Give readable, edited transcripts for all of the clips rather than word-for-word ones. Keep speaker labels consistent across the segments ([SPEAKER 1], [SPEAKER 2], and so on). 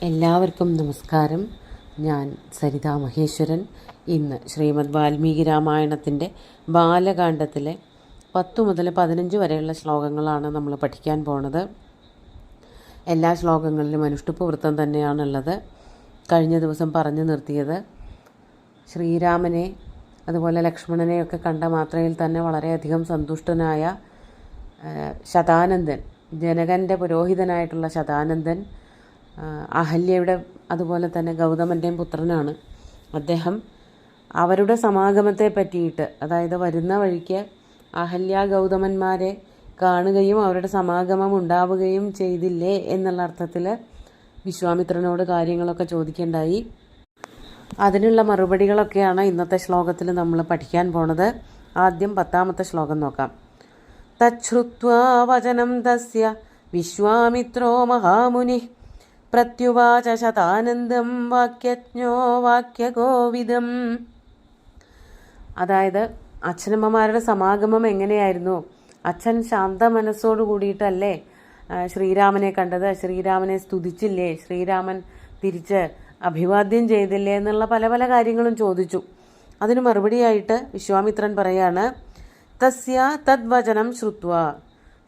[SPEAKER 1] എല്ലാവർക്കും നമസ്കാരം. ഞാൻ സരിതാ മഹേശ്വരൻ. ഇന്ന് ശ്രീമദ് വാൽമീകി രാമായണത്തിൻ്റെ ബാലകാണ്ഡത്തിലെ 10 മുതൽ 15 വരെയുള്ള ശ്ലോകങ്ങളാണ് നമ്മൾ പഠിക്കാൻ പോണത്. എല്ലാ ശ്ലോകങ്ങളിലും അനുഷ്ഠുപ്പ് വൃത്തം തന്നെയാണുള്ളത്. കഴിഞ്ഞ ദിവസം പറഞ്ഞു നിർത്തിയത് ശ്രീരാമനെ അതുപോലെ ലക്ഷ്മണനെയൊക്കെ കണ്ട മാത്രയിൽ തന്നെ വളരെയധികം സന്തുഷ്ടനായ ശതാനന്ദൻ, ജനകൻ്റെ പുരോഹിതനായിട്ടുള്ള ശതാനന്ദൻ അഹല്യയുടെ അതുപോലെ തന്നെ ഗൗതമൻ്റെയും പുത്രനാണ്. അദ്ദേഹം അവരുടെ സമാഗമത്തെ പറ്റിയിട്ട്, അതായത് വരുന്ന വഴിക്ക് അഹല്യ ഗൗതമന്മാരെ കാണുകയും അവരുടെ സമാഗമം ഉണ്ടാവുകയും ചെയ്തില്ലേ എന്നുള്ള അർത്ഥത്തിൽ വിശ്വാമിത്രനോട് കാര്യങ്ങളൊക്കെ ചോദിക്കേണ്ടായി. അതിനുള്ള മറുപടികളൊക്കെയാണ് ഇന്നത്തെ ശ്ലോകത്തിൽ നമ്മൾ പഠിക്കാൻ പോണത്. ആദ്യം 10ാമത്തെ ശ്ലോകം നോക്കാം. തച്ഛ്രുത്വാ വചനം തസ്യ വിശ്വാമിത്രോ മഹാമുനി പ്രത്യുവാച ശതാനന്ദം വാക്യജ്ഞോ വാക്യകോവിദം. അതായത് അച്ഛനമ്മമാരുടെ സമാഗമം എങ്ങനെയായിരുന്നു? അച്ഛൻ ശാന്ത മനസ്സോട് കൂടിയിട്ടല്ലേ ശ്രീരാമനെ കണ്ടത്? ശ്രീരാമനെ സ്തുതിച്ചില്ലേ? ശ്രീരാമൻ തിരിച്ച് അഭിവാദ്യം ചെയ്തില്ലേ? എന്നുള്ള പല പല കാര്യങ്ങളും ചോദിച്ചു. അതിന് മറുപടിയായിട്ട് വിശ്വാമിത്രൻ പറയാണ്, തസ്യ തദ്വചനം ശ്രുത്വ.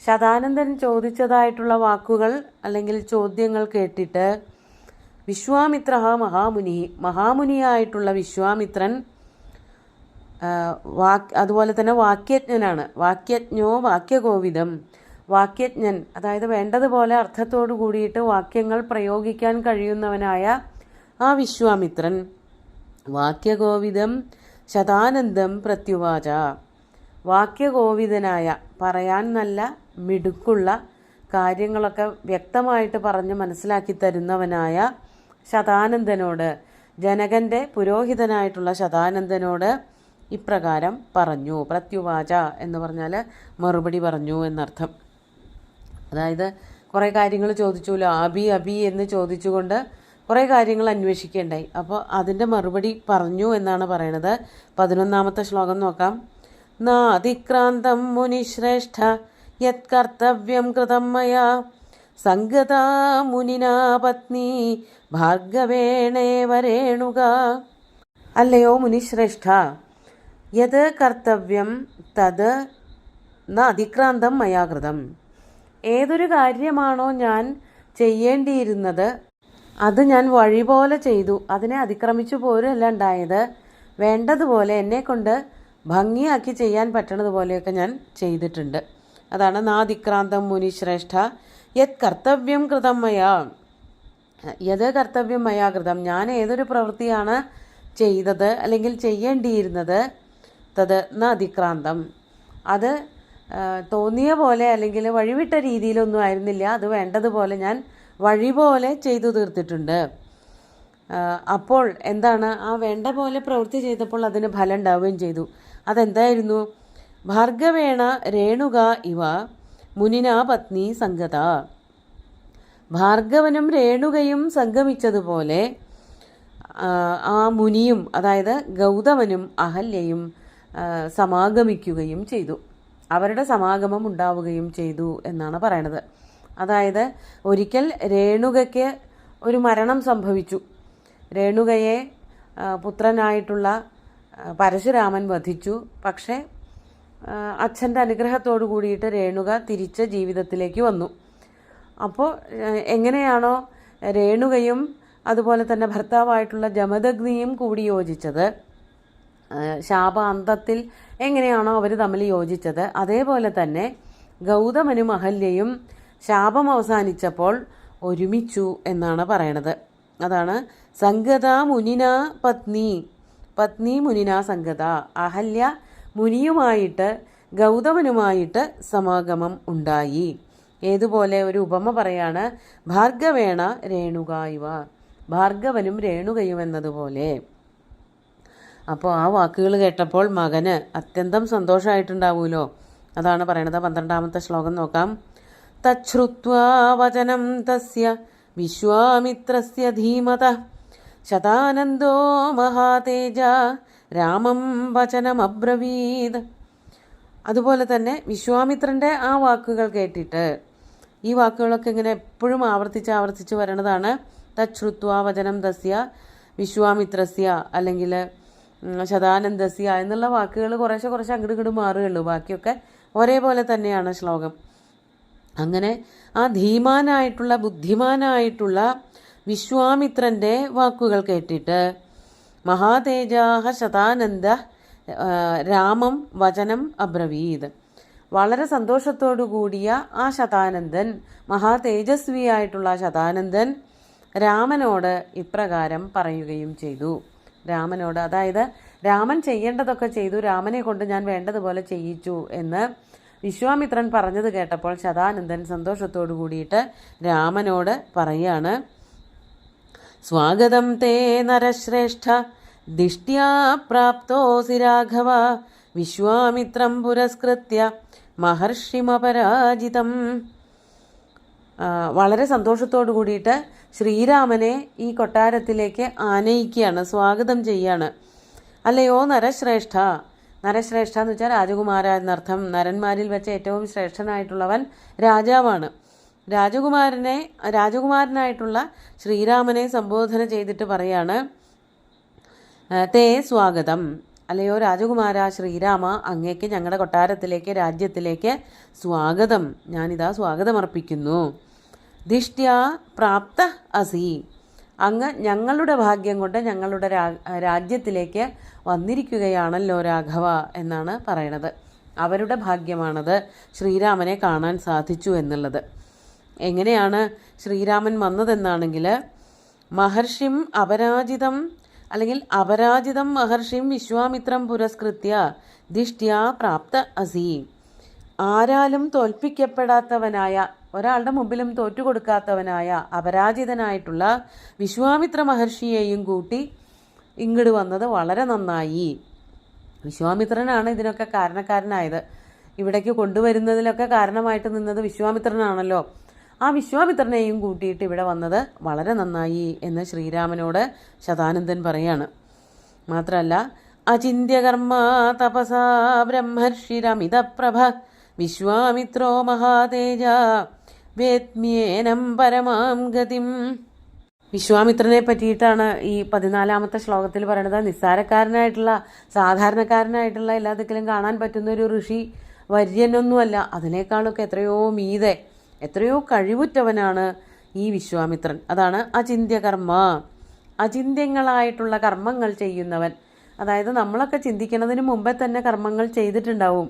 [SPEAKER 1] ശതാനന്ദൻ ചോദിച്ചതായിട്ടുള്ള വാക്കുകൾ അല്ലെങ്കിൽ ചോദ്യങ്ങൾ കേട്ടിട്ട് വിശ്വാമിത്ര മഹാമുനിയായിട്ടുള്ള വിശ്വാമിത്രൻ അതുപോലെ തന്നെ വാക്യജ്ഞനാണ്. വാക്യജ്ഞോ വാക്യകോവിദം. വാക്യജ്ഞൻ, അതായത് വേണ്ടതുപോലെ അർത്ഥത്തോടു കൂടിയിട്ട് വാക്യങ്ങൾ പ്രയോഗിക്കാൻ കഴിയുന്നവനായ ആ വിശ്വാമിത്രൻ വാക്യകോവിദം ശതാനന്ദം പ്രത്യുവാച. വാക്യകോവിദനായ, പറയാൻ നല്ല മിടുക്കുള്ള, കാര്യങ്ങളൊക്കെ വ്യക്തമായിട്ട് പറഞ്ഞ് മനസ്സിലാക്കി തരുന്നവനായ ശതാനന്ദനോട്, ജനകൻ്റെ പുരോഹിതനായിട്ടുള്ള ശതാനന്ദനോട് ഇപ്രകാരം പറഞ്ഞു. പ്രത്യുവാച എന്ന് പറഞ്ഞാൽ മറുപടി പറഞ്ഞു എന്നർത്ഥം. അതായത് കുറേ കാര്യങ്ങൾ ചോദിച്ചുല്ലോ, അബി എന്ന് ചോദിച്ചുകൊണ്ട് കുറേ കാര്യങ്ങൾ അന്വേഷിക്കേണ്ടായി. അപ്പോൾ അതിൻ്റെ മറുപടി പറഞ്ഞു എന്നാണ് പറയണത്. 11ാമത്തെ ശ്ലോകം നോക്കാം. നാതിക്രാന്തം മുനിശ്രേഷ്ഠ യത് കർത്തവ്യം കൃതം മയാ സംഗതാ മുനിനാ പത്നി ഭാർഗവേണേവ രേണുക. അല്ലയോ മുനിശ്രേഷ്ഠ, യത് കർത്തവ്യം തത് ന അതിക്രാന്തം മയാ കൃതം. ഏതൊരു കാര്യമാണോ ഞാൻ ചെയ്യേണ്ടിയിരുന്നത് അത് ഞാൻ വഴി പോലെ ചെയ്തു. അതിനെ അതിക്രമിച്ചു പോരല്ല ഉണ്ടായത്. വേണ്ടതുപോലെ എന്നെക്കൊണ്ട് ഭംഗിയാക്കി ചെയ്യാൻ പറ്റണതുപോലെയൊക്കെ ഞാൻ ചെയ്തിട്ടുണ്ട്. അതാണ് നാതിക്രാന്തം മുനിശ്രേഷ്ഠ യത് കർത്തവ്യം കൃതം മയാ. യത് കർത്തവ്യം മയാ കൃതം. ഞാൻ ഏതൊരു പ്രവൃത്തിയാണ് ചെയ്തത് അല്ലെങ്കിൽ ചെയ്യേണ്ടിയിരുന്നത്, തത് ന അതിക്രാന്തം, അത് തോന്നിയ പോലെ അല്ലെങ്കിൽ വഴിവിട്ട രീതിയിലൊന്നും ആയിരുന്നില്ല. അത് വേണ്ടതുപോലെ ഞാൻ വഴി പോലെ ചെയ്തു തീർത്തിട്ടുണ്ട്. അപ്പോൾ എന്താണ്, ആ വേണ്ട പോലെ പ്രവൃത്തി ചെയ്തപ്പോൾ അതിന് ഫലം ഉണ്ടാവുകയും ചെയ്തു. അതെന്തായിരുന്നു? ഭാർഗവേണ രേണുക ഇവ മുനിനാ പത്നി സംഗത. ഭാർഗവനും രേണുകയും സംഗമിച്ചതുപോലെ ആ മുനിയും, അതായത് ഗൗതമനും അഹല്യയും സമാഗമിക്കുകയും ചെയ്തു. അവരുടെ സമാഗമം ഉണ്ടാവുകയും ചെയ്തു എന്നാണ് പറയണത്. അതായത് ഒരിക്കൽ രേണുകയ്ക്ക് ഒരു മരണം സംഭവിച്ചു. രേണുകയെ പുത്രനായിട്ടുള്ള പരശുരാമൻ വധിച്ചു. പക്ഷേ അച്ഛൻ്റെ അനുഗ്രഹത്തോടു കൂടിയിട്ട് രേണുക തിരിച്ച് ജീവിതത്തിലേക്ക് വന്നു. അപ്പോൾ എങ്ങനെയാണോ രേണുകയും അതുപോലെ തന്നെ ഭർത്താവായിട്ടുള്ള ജമദഗ്നിയും കൂടി യോജിച്ചത്, ശാപാന്തത്തിൽ എങ്ങനെയാണോ അവർ തമ്മിൽ യോജിച്ചത്, അതേപോലെ തന്നെ ഗൗതമനും അഹല്യയും ശാപം അവസാനിച്ചപ്പോൾ ഒരുമിച്ചു എന്നാണ് പറയണത്. അതാണ് സംഗത മുനിന പത്നി, പത്നി മുനിന സംഗത. അഹല്യ മുനിയുമായിട്ട് ഗൗതമനുമായിട്ട് സമാഗമം ഉണ്ടായി. ഏതുപോലെ ഒരു ഉപമ പറയാണ്, ഭാർഗവേണ രേണുക ഇവ. ഭാർഗവനും രേണുകയും എന്നതുപോലെ. അപ്പോൾ ആ വാക്കുകൾ കേട്ടപ്പോൾ മകന് അത്യന്തം സന്തോഷമായിട്ടുണ്ടാവുമല്ലോ. അതാണ് പറയണത്. 12ാമത്തെ ശ്ലോകം നോക്കാം. തച്ഛ്രുത്വാ വചനം തസ്യ വിശ്വാമിത്രസ്യ ധീമതഃ ശതാനന്ദോ മഹാതേജ രാമം വചനമബ്രവീത്. അതുപോലെ തന്നെ വിശ്വാമിത്രൻ്റെ ആ വാക്കുകൾ കേട്ടിട്ട്, ഈ വാക്കുകളൊക്കെ ഇങ്ങനെ എപ്പോഴും ആവർത്തിച്ച് വരണതാണ് തച്ഛ്രുത്വാ വചനം തസ്യ വിശ്വാമിത്രസ്യ അല്ലെങ്കിൽ ശതാനന്ദസ്യ എന്നുള്ള വാക്കുകൾ കുറേശ്ശെ കുറച്ച് അങ്ങോട്ട് ഇങ്ങോട്ട് മാറുകയുള്ളൂ. ബാക്കിയൊക്കെ ഒരേപോലെ തന്നെയാണ് ശ്ലോകം. അങ്ങനെ ആ ധീമാനായിട്ടുള്ള ബുദ്ധിമാനായിട്ടുള്ള വിശ്വാമിത്രൻ്റെ വാക്കുകൾ കേട്ടിട്ട് മഹാതേജാഹ ശതാനന്ദ രാമം വചനം അബ്രവീത്. വളരെ സന്തോഷത്തോടു കൂടിയ ആ ശതാനന്ദൻ, മഹാതേജസ്വിയായിട്ടുള്ള ശതാനന്ദൻ രാമനോട് ഇപ്രകാരം പറയുകയും ചെയ്തു. രാമനോട്, അതായത് രാമൻ ചെയ്യേണ്ടതൊക്കെ ചെയ്തു, രാമനെ കൊണ്ട് ഞാൻ വേണ്ടതുപോലെ ചെയ്യിച്ചു എന്ന് വിശ്വാമിത്രൻ പറഞ്ഞത് കേട്ടപ്പോൾ ശതാനന്ദൻ സന്തോഷത്തോടു കൂടിയിട്ട് രാമനോട് പറയാണ്, സ്വാഗതം തേ നരശ്രേഷ്ഠ ദിഷ്ട്യാ പ്രാപ്തോസി രാഘവ വിശ്വാമിത്രം പുരസ്കൃത്യ മഹർഷിമപരാജിതം. വളരെ സന്തോഷത്തോടു കൂടിയിട്ട് ശ്രീരാമനെ ഈ കൊട്ടാരത്തിലേക്ക് ആനയിക്കുകയാണ്, സ്വാഗതം ചെയ്യാണ്. അല്ലയോ നരശ്രേഷ്ഠ, നരശ്രേഷ്ഠ എന്ന് വെച്ചാൽ രാജകുമാര എന്നർത്ഥം. നരന്മാരിൽ വെച്ച് ഏറ്റവും ശ്രേഷ്ഠനായിട്ടുള്ളവൻ രാജാവാണ്. രാജകുമാരനായിട്ടുള്ള ശ്രീരാമനെ സംബോധന ചെയ്തിട്ട് പറയാണ്, തേ സ്വാഗതം, അല്ലയോ രാജകുമാര ശ്രീരാമ, അങ്ങേക്ക് ഞങ്ങളുടെ കൊട്ടാരത്തിലേക്ക്, രാജ്യത്തിലേക്ക് സ്വാഗതം, ഞാനിതാ സ്വാഗതമർപ്പിക്കുന്നു. ദിഷ്ട്യാ പ്രാപ്ത അസി, അങ്ങ് ഞങ്ങളുടെ ഭാഗ്യം കൊണ്ട് ഞങ്ങളുടെ രാജ്യത്തിലേക്ക് വന്നിരിക്കുകയാണല്ലോ രാഘവ എന്നാണ് പറയണത്. അവരുടെ ഭാഗ്യമാണത് ശ്രീരാമനെ കാണാൻ സാധിച്ചു എന്നുള്ളത്. എങ്ങനെയാണ് ശ്രീരാമൻ വന്നതെന്നാണെങ്കിൽ, മഹർഷിം അപരാജിതം അല്ലെങ്കിൽ അപരാജിതം മഹർഷിം വിശ്വാമിത്രം പുരസ്കൃത്യ ദിഷ്ട്യാ പ്രാപ്ത അസി. ആരാലും തോൽപ്പിക്കപ്പെടാത്തവനായ, ഒരാളുടെ മുമ്പിലും തോറ്റുകൊടുക്കാത്തവനായ അപരാജിതനായിട്ടുള്ള വിശ്വാമിത്ര മഹർഷിയെയും കൂട്ടി ഇങ്ങോട്ട് വന്നത് വളരെ നന്നായി. വിശ്വാമിത്രനാണ് ഇതിനൊക്കെ കാരണക്കാരനായത്. ഇവിടേക്ക് കൊണ്ടുവരുന്നതിലൊക്കെ കാരണമായിട്ട് നിന്നത് വിശ്വാമിത്രനാണല്ലോ. ആ വിശ്വാമിത്രനെയും കൂട്ടിയിട്ട് ഇവിടെ വന്നത് വളരെ നന്നായി എന്ന് ശ്രീരാമനോട് ശതാനന്ദൻ പറയാണ്. മാത്രമല്ല, അചിന്ത്യകർമ്മ തപസാ ബ്രഹ്മർഷിരമിതപ്രഭ വിശ്വാമിത്രോ മഹാതേജ വേദ്മ്യേനം പരമാം ഗതിം. വിശ്വാമിത്രനെ പറ്റിയിട്ടാണ് ഈ 14ാമത്തെ ശ്ലോകത്തിൽ പറയുന്നത്. നിസ്സാരക്കാരനായിട്ടുള്ള, സാധാരണക്കാരനായിട്ടുള്ള എല്ലാത്തിലും കാണാൻ പറ്റുന്ന ഒരു ഋഷി വര്യനൊന്നുമല്ല, അതിനേക്കാളൊക്കെ എത്രയോ മീതെ, എത്രയോ കഴിവുറ്റവനാണ് ഈ വിശ്വാമിത്രൻ. അതാണ് അചിന്ത്യകർമ്മ, അചിന്ത്യങ്ങളായിട്ടുള്ള കർമ്മങ്ങൾ ചെയ്യുന്നവൻ. അതായത് നമ്മളൊക്കെ ചിന്തിക്കുന്നതിന് മുമ്പേ തന്നെ കർമ്മങ്ങൾ ചെയ്തിട്ടുണ്ടാവും.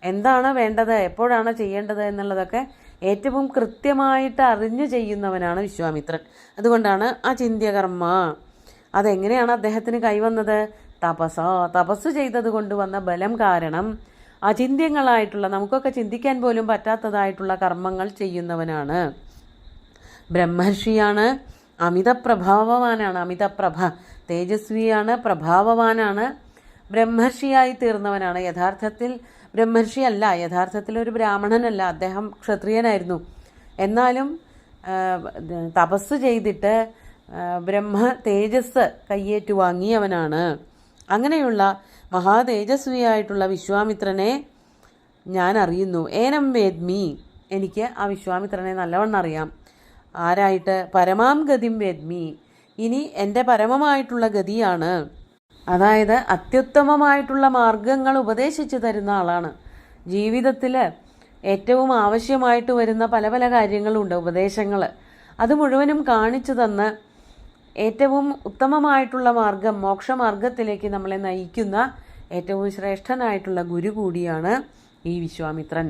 [SPEAKER 1] എന്താണ് വേണ്ടത്, എപ്പോഴാണ് ചെയ്യേണ്ടത് എന്നുള്ളതൊക്കെ ഏറ്റവും കൃത്യമായിട്ട് അറിഞ്ഞു ചെയ്യുന്നവനാണ് വിശ്വാമിത്രൻ. അതുകൊണ്ടാണ് അചിന്ത്യകർമ്മ. അതെങ്ങനെയാണ് അദ്ദേഹത്തിന് കൈവന്നത്? തപസ് ചെയ്തത് കൊണ്ട് വന്ന ബലം കാരണം അചിന്ത്യങ്ങളായിട്ടുള്ള, നമുക്കൊക്കെ ചിന്തിക്കാൻ പോലും പറ്റാത്തതായിട്ടുള്ള കർമ്മങ്ങൾ ചെയ്യുന്നവനാണ്. ബ്രഹ്മർഷിയാണ്, അമിത പ്രഭാവവാനാണ്, അമിതപ്രഭ, തേജസ്വിയാണ്, പ്രഭാവവാനാണ്, ബ്രഹ്മർഷിയായി തീർന്നവനാണ്. യഥാർത്ഥത്തിൽ ബ്രഹ്മർഷിയല്ല, യഥാർത്ഥത്തിൽ ഒരു ബ്രാഹ്മണനല്ല, അദ്ദേഹം ക്ഷത്രിയനായിരുന്നു. എന്നാലും തപസ് ചെയ്തിട്ട് ബ്രഹ്മ തേജസ് കയ്യേറ്റു വാങ്ങിയവനാണ്. അങ്ങനെയുള്ള മഹാതേജസ്വിയായിട്ടുള്ള വിശ്വാമിത്രനെ ഞാൻ അറിയുന്നു. ഏനം വേദ്മി, എനിക്ക് ആ വിശ്വാമിത്രനെ നല്ലവണ്ണം അറിയാം. ആരായിട്ട്? പരമാം ഗതിം വേദ്മി, ഇനി എൻ്റെ പരമമായിട്ടുള്ള ഗതിയാണ്. അതായത് അത്യുത്തമമായിട്ടുള്ള മാർഗങ്ങൾ ഉപദേശിച്ചു തരുന്ന ആളാണ്. ജീവിതത്തിൽ ഏറ്റവും ആവശ്യമായിട്ട് വരുന്ന പല പല കാര്യങ്ങളുണ്ട്, ഉപദേശങ്ങൾ. അത് മുഴുവനും കാണിച്ചു തന്ന് ഏറ്റവും ഉത്തമമായിട്ടുള്ള മാർഗം, മോക്ഷമാർഗത്തിലേക്ക് നമ്മളെ നയിക്കുന്ന ഏറ്റവും ശ്രേഷ്ഠനായിട്ടുള്ള ഗുരു കൂടിയാണ് ഈ വിശ്വാമിത്രൻ.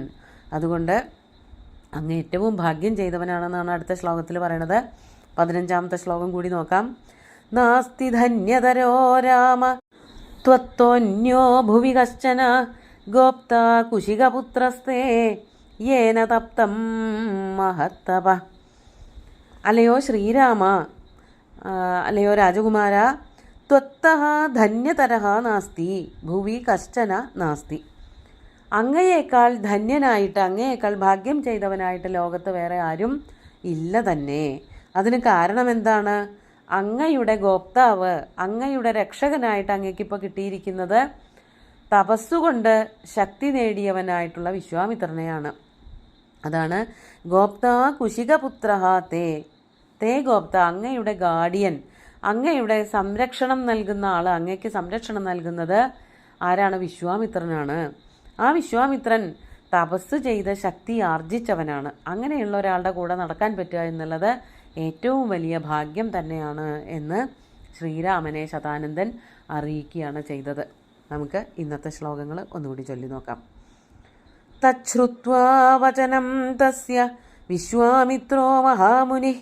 [SPEAKER 1] അതുകൊണ്ട് അങ്ങ് ഏറ്റവും ഭാഗ്യം ചെയ്തവനാണെന്നാണ് അടുത്ത ശ്ലോകത്തിൽ പറയണത്. 15ാമത്തെ ശ്ലോകം കൂടി നോക്കാം. നാസ്തി ധന്യതരോ രാമ ത്വത്തോന്യോ ഭുവി കശ്ചന ഗോപ്ത കുശികപുത്രസ്തേ യേന തപ്തം മഹത്തപ. അല്ലയോ ശ്രീരാമ, അല്ലയോ രാജകുമാര, ത്വത്തഃ ധന്യതരഃ നാസ്തി ഭുവി കശ്ചന നാസ്തി. അങ്ങയേക്കാൾ ധന്യനായിട്ട്, അങ്ങയേക്കാൾ ഭാഗ്യം ചെയ്തവനായിട്ട് ലോകത്ത് വേറെ ആരും ഇല്ല തന്നെ. അതിന് കാരണം എന്താണ്? അങ്ങയുടെ ഗോപ്താവ്, അങ്ങയുടെ രക്ഷകനായിട്ട് അങ്ങേക്കിപ്പോൾ കിട്ടിയിരിക്കുന്നത് തപസ്സുകൊണ്ട് ശക്തി നേടിയവനായിട്ടുള്ള വിശ്വാമിത്രനെയാണ്. അതാണ് ഗോപ്ത കുശികപുത്രഃ തേ. തേ ഗോപ്ത, അങ്ങയുടെ ഗാർഡിയൻ, അങ്ങയുടെ സംരക്ഷണം നൽകുന്ന ആൾ, അങ്ങയ്ക്ക് സംരക്ഷണം നൽകുന്നത് ആരാണ്? വിശ്വാമിത്രനാണ്. ആ വിശ്വാമിത്രൻ തപസ് ചെയ്ത് ശക്തി ആർജിച്ചവനാണ്. അങ്ങനെയുള്ള ഒരാളുടെ കൂടെ നടക്കാൻ പറ്റുക എന്നുള്ളത് ഏറ്റവും വലിയ ഭാഗ്യം തന്നെയാണ് എന്ന് ശ്രീരാമനെ ശതാനന്ദൻ അറിയിക്കുകയാണ് ചെയ്തത്. നമുക്ക് ഇന്നത്തെ ശ്ലോകങ്ങൾ ഒന്നുകൂടി ചൊല്ലി നോക്കാം. തച്ഛ്രുത്വാ വചനം തസ്യ വിശ്വാമിത്രോ മഹാമുനി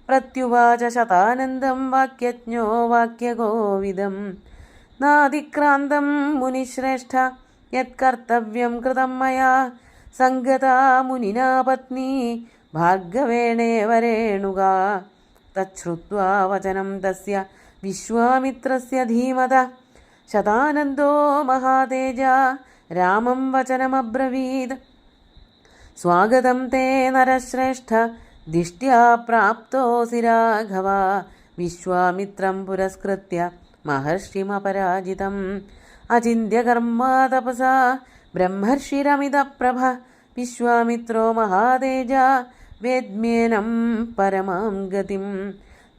[SPEAKER 1] പ്രത്യുവാച ശതാനന്ദം വാക്യജ്ഞോ വാക്യഗോവിദം നാതിക്രാന്തം മുനിശ്രേഷ്ഠ യത്കർത്തവ്യം കൃതം മയാ സംഗതാ മുനിനാ പത്നി ഭാർഗവേണേവ രേണുകാ. തച്ഛ്രുത്വാ വചനം തസ്യ വിശ്വാമിത്രസ്യ ധീമത ശതാനന്ദോ മഹാതേജ രാമം വചനമബ്രവീത്. സ്വാഗതം തേ നരശ്രേഷ്ഠ ദിഷ്ട്യാ പ്രാപ്തോസി രാഘവ വിശ്വാമിത്രം പുരസ്കൃത്യ മഹർഷിമപരാജിതം അചിന്ത്യകർമാ തപസാ ബ്രഹ്മർഷിരമിതപ്രഭ വിശ്വാമിത്രോ മഹാതേജ വേദ്മ്യേനം പരമാം ഗതിം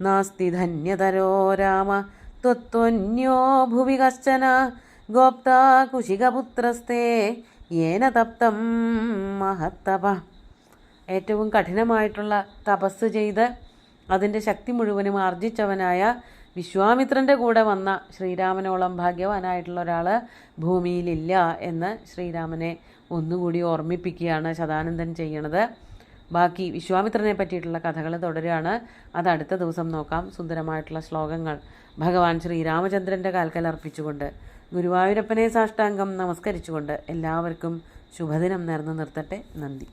[SPEAKER 1] നാസ്തി ധന്യതരോ രാമ ത്വത്വന്യോ ഭുവി കശ്ചന ഗോപ്താ കുശികപുത്രസ്തേ യേന തപ്തം മഹത്തപ. ഏറ്റവും കഠിനമായിട്ടുള്ള തപസ് ചെയ്ത് അതിൻ്റെ ശക്തി മുഴുവനും ആർജിച്ചവനായ വിശ്വാമിത്രൻ്റെ കൂടെ വന്ന ശ്രീരാമനോളം ഭാഗ്യവാനായിട്ടുള്ള ഒരാൾ ഭൂമിയിലില്ല എന്ന് ശ്രീരാമനെ ഒന്നുകൂടി ഓർമ്മിപ്പിക്കുകയാണ് ശതാനന്ദൻ ചെയ്യണത്. ബാക്കി വിശ്വാമിത്രനെ പറ്റിയിട്ടുള്ള കഥകൾ തുടരുകയാണ്. അത് അടുത്ത ദിവസം നോക്കാം. സുന്ദരമായിട്ടുള്ള ശ്ലോകങ്ങൾ ഭഗവാൻ ശ്രീരാമചന്ദ്രൻ്റെ കാൽക്കൽ അർപ്പിച്ചുകൊണ്ട് ഗുരുവായൂരപ്പനെ സാഷ്ടാംഗം നമസ്കരിച്ചുകൊണ്ട് എല്ലാവർക്കും ശുഭദിനം നേർന്നു നിർത്തട്ടെ. നന്ദി.